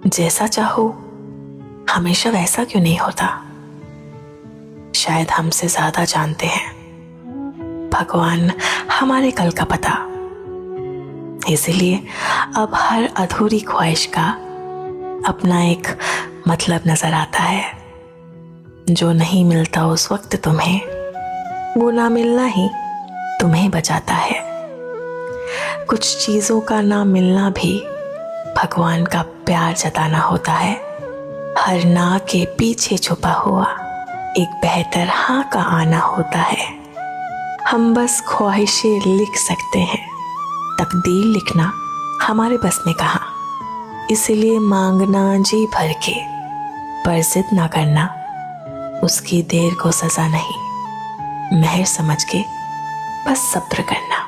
जैसा चाहो हमेशा वैसा क्यों नहीं होता। शायद हमसे ज्यादा जानते हैं भगवान हमारे कल का पता। इसीलिए अब हर अधूरी ख्वाहिश का अपना एक मतलब नजर आता है। जो नहीं मिलता उस वक्त तुम्हें, वो ना मिलना ही तुम्हें बचाता है। कुछ चीजों का ना मिलना भी भगवान का प्यार जताना होता है। हर ना के पीछे छुपा हुआ एक बेहतर हाँ का आना होता है। हम बस ख्वाहिशें लिख सकते हैं, तकदीर लिखना हमारे बस में कहाँ। इसीलिए मांगना जी भर के, पर जिद ना करना उसकी देर को सजा नहीं। मेहर समझ के बस सब्र करना।